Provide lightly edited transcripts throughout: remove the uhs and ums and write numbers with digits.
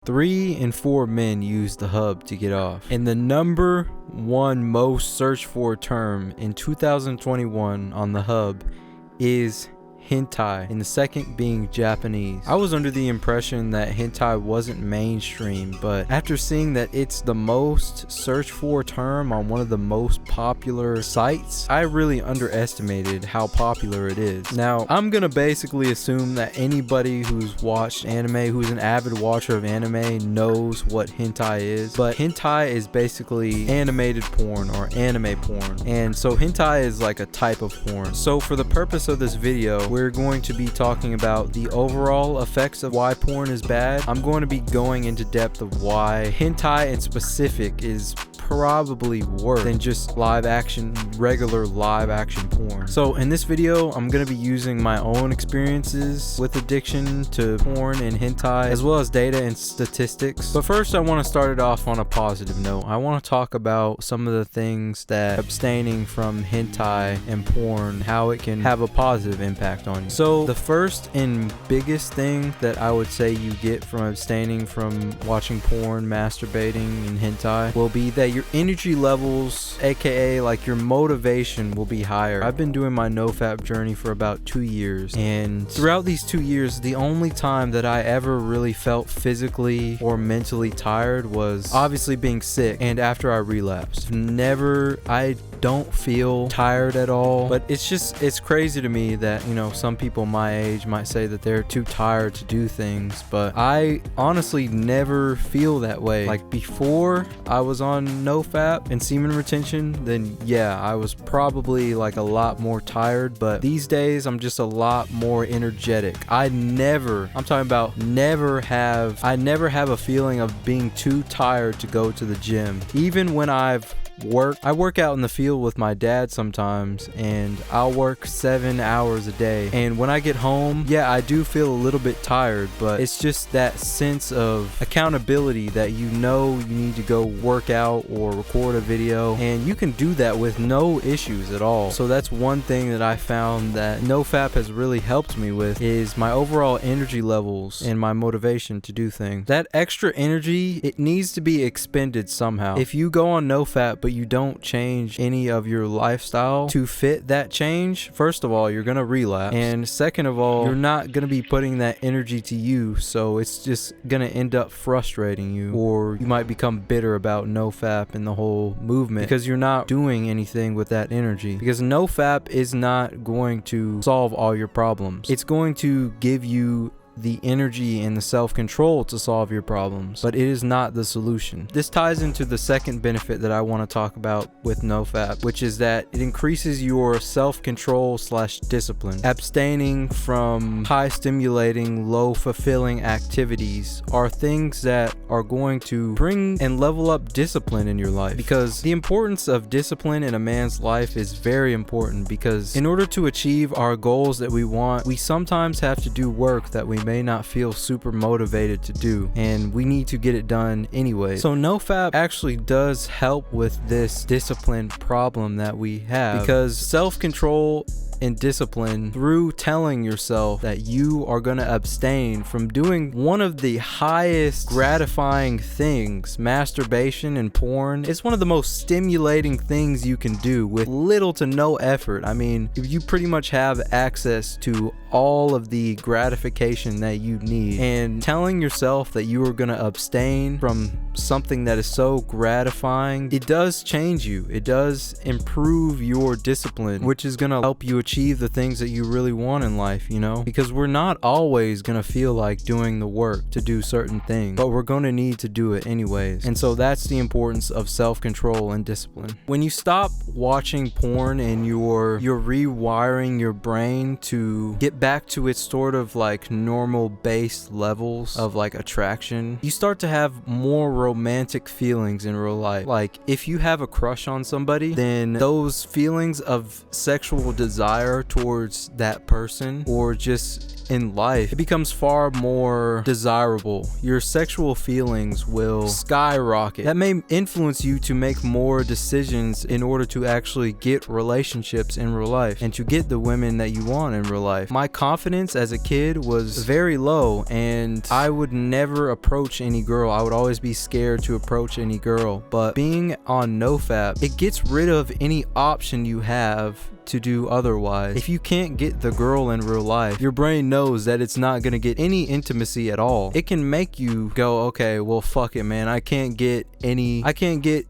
3 in 4 men use the hub to get off. And the number one most searched for term in 2021 on the hub is hentai, and the second being Japanese. I was under the impression that hentai wasn't mainstream, but after seeing that it's the most searched for term on one of the most popular sites, I really underestimated how popular it is. Now, I'm gonna basically assume that anybody who's watched anime, who's an avid watcher of anime, knows what hentai is, but hentai is basically animated porn or anime porn, and so hentai is like a type of porn. So for the purpose of this video, we're going to be talking about the overall effects of why porn is bad. I'm going to be going into depth of why hentai in specific is probably worse than just regular live action porn. So in this video, I'm going to be using my own experiences with addiction to porn and hentai, as well as data and statistics. But first, I want to start it off on a positive note. I want to talk about some of the things that abstaining from hentai and porn, how it can have a positive impact on you. So the first and biggest thing that I would say you get from abstaining from watching porn, masturbating, and hentai will be that your energy levels, aka like your motivation, will be higher. I've been doing my Nofap journey for about 2 years, and throughout these 2 years, the only time that I ever really felt physically or mentally tired was obviously being sick and after I relapsed. I don't feel tired at all, but it's crazy to me that, you know, some people my age might say that they're too tired to do things, but I honestly never feel that way. Like before I was on Nofap and semen retention, then yeah, I was probably like a lot more tired, but these days I'm just a lot more energetic. I never have a feeling of being too tired to go to the gym. Even when I work out in the field with my dad sometimes, and I'll work 7 hours a day, and when I get home, yeah, I do feel a little bit tired, but it's just that sense of accountability that you know you need to go work out or record a video, and you can do that with no issues at all. So that's one thing that I found that Nofap has really helped me with, is my overall energy levels and my motivation to do things. That extra energy, it needs to be expended somehow. If you go on Nofap but you don't change any of your lifestyle to fit that change, first of all, you're gonna relapse, and second of all, you're not gonna be putting that energy to use, so it's just gonna end up frustrating you, or you might become bitter about Nofap and the whole movement because you're not doing anything with that energy. Because Nofap is not going to solve all your problems. It's going to give you the energy and the self-control to solve your problems, but it is not the solution. This ties into the second benefit that I want to talk about with Nofap, which is that it increases your self-control / discipline. Abstaining from high stimulating, low fulfilling activities are things that are going to bring and level up discipline in your life, because the importance of discipline in a man's life is very important, because in order to achieve our goals that we want, we sometimes have to do work that we may not feel super motivated to do, and we need to get it done anyway. So Nofap actually does help with this discipline problem that we have, because self-control and discipline through telling yourself that you are going to abstain from doing one of the highest gratifying things, masturbation and porn. It's one of the most stimulating things you can do with little to no effort. I mean, you pretty much have access to all of the gratification that you need, and telling yourself that you are going to abstain from something that is so gratifying, it does change you. It does improve your discipline, which is going to help you achieve the things that you really want in life, you know, because we're not always going to feel like doing the work to do certain things, but we're going to need to do it anyways. And so that's the importance of self-control and discipline. When you stop watching porn and you're rewiring your brain to get back to its sort of like normal base levels of like attraction, you start to have more romantic feelings in real life. Like, if you have a crush on somebody, then those feelings of sexual desire towards that person, or just in life, it becomes far more desirable. Your sexual feelings will skyrocket. That may influence you to make more decisions in order to actually get relationships in real life and to get the women that you want in real life. My confidence as a kid was very low, and I would never approach any girl. I would always be scared to approach any girl. But being on Nofap, it gets rid of any option you have to do otherwise. If you can't get the girl in real life, your brain knows that it's not gonna get any intimacy at all. It can make you go, okay, well, fuck it, man, I can't get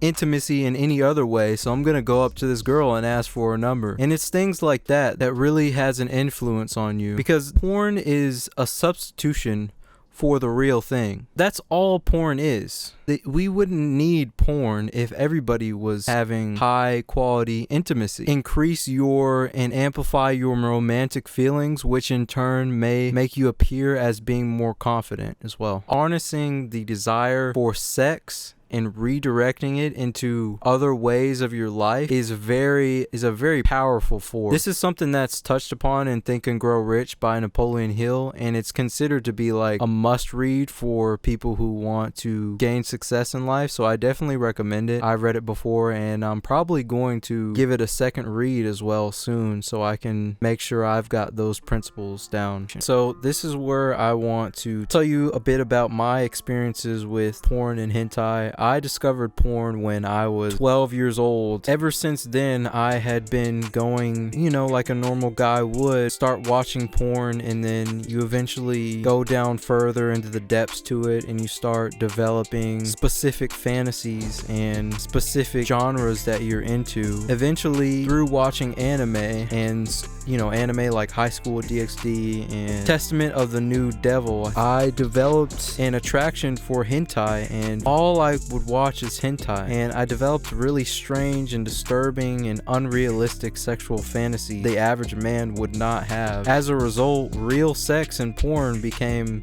intimacy in any other way, so I'm gonna go up to this girl and ask for her number. And it's things like that that really has an influence on you, because porn is a substitution for the real thing. That's all porn is. We wouldn't need porn if everybody was having high quality intimacy. Increase and amplify your romantic feelings, which in turn may make you appear as being more confident as well. Harnessing the desire for sex and redirecting it into other ways of your life is a very powerful force. This is something that's touched upon in Think and Grow Rich by Napoleon Hill, and it's considered to be like a must read for people who want to gain success in life, so I definitely recommend it. I've read it before, and I'm probably going to give it a second read as well soon, so I can make sure I've got those principles down. So this is where I want to tell you a bit about my experiences with porn and hentai. I discovered porn when I was 12 years old. Ever since then, I had been going, like a normal guy would, start watching porn, and then you eventually go down further into the depths to it, and you start developing specific fantasies and specific genres that you're into. Eventually, through watching anime, and anime like High School DxD and Testament of the New Devil, I developed an attraction for hentai, and all I would watch is hentai, and I developed really strange and disturbing and unrealistic sexual fantasies the average man would not have. As a result, real sex and porn became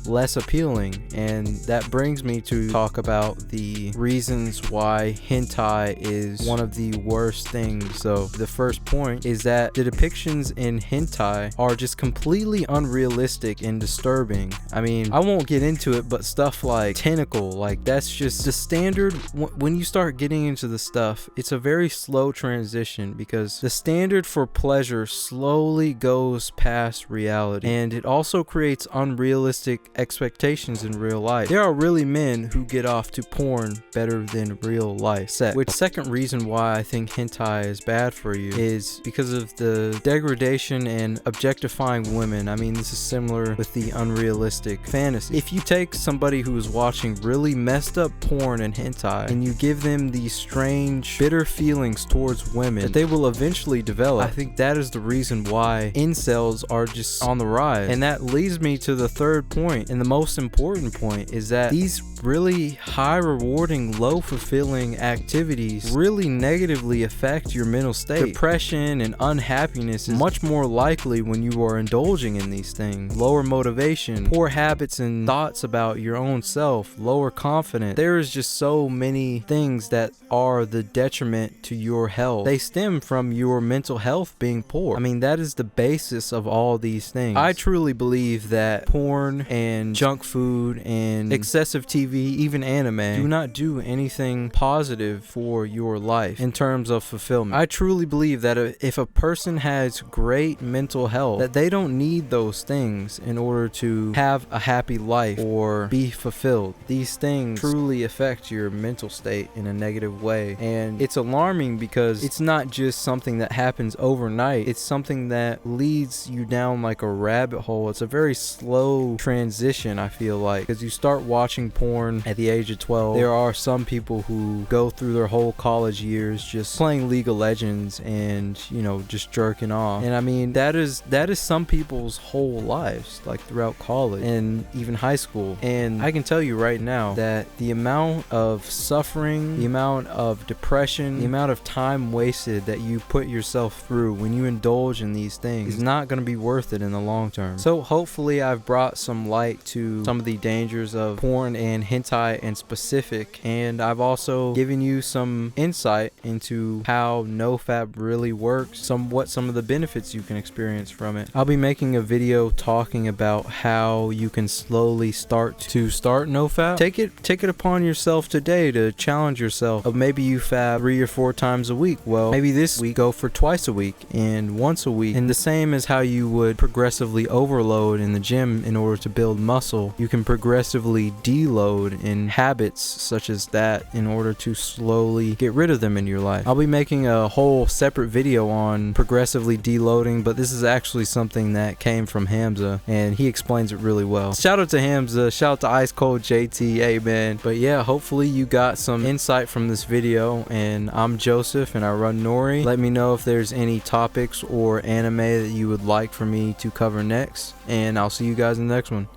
less appealing, and that brings me to talk about the reasons why hentai is one of the worst things. So the first point is that the depictions in hentai are just completely unrealistic and disturbing. I mean, I won't get into it, but stuff like tentacle, like that's just the standard. When you start getting into the stuff, it's a very slow transition, because the standard for pleasure slowly goes past reality, and it also creates unrealistic expectations in real life. There are really men who get off to porn better than real life sex. Which second reason why I think hentai is bad for you is because of the degradation and objectifying women. I mean, this is similar with the unrealistic fantasy. If you take somebody who is watching really messed up porn and hentai, and you give them these strange, bitter feelings towards women that they will eventually develop, I think that is the reason why incels are just on the rise. And that leads me to the third point, and the most important point, is that these really high rewarding, low fulfilling activities really negatively affect your mental state. Depression and unhappiness is much more likely when you are indulging in these things. Lower motivation, poor habits and thoughts about your own self, lower confidence. There is just so many things that are the detriment to your health. They stem from your mental health being poor. I mean, that is the basis of all these things. I truly believe that porn and junk food and excessive TV, even anime, do not do anything positive for your life in terms of fulfillment. I truly believe that if a person has great mental health, that they don't need those things in order to have a happy life or be fulfilled. These things truly affect your mental state in a negative way, and it's alarming because it's not just something that happens overnight. It's something that leads you down like a rabbit hole. It's a very slow transition, I feel like, because you start watching porn at the age of 12. There are some people who go through their whole college years just playing League of Legends and, just jerking off. And I mean, that is some people's whole lives, like throughout college and even high school. And I can tell you right now that the amount of suffering, the amount of depression, the amount of time wasted that you put yourself through when you indulge in these things is not going to be worth it in the long term. So hopefully I've brought some light to some of the dangers of porn and hentai in specific, and I've also given you some insight into how Nofap really works, what some of the benefits you can experience from it. I'll be making a video talking about how you can slowly start Nofap. Take it upon yourself today to challenge yourself. Of maybe you fab 3 or 4 times a week. Well, maybe this week go for twice a week and once a week. And the same as how you would progressively overload in the gym in order to build muscle, you can progressively deload in habits such as that in order to slowly get rid of them in your life. I'll be making a whole separate video on progressively deloading, but this is actually something that came from Hamza and he explains it really well. Shout out to Hamza, shout out to Ice Cold JT, amen. But yeah, hopefully you got some insight from this video, and I'm Joseph and I run Nori. Let me know if there's any topics or anime that you would like for me to cover next, and I'll see you guys in the next one.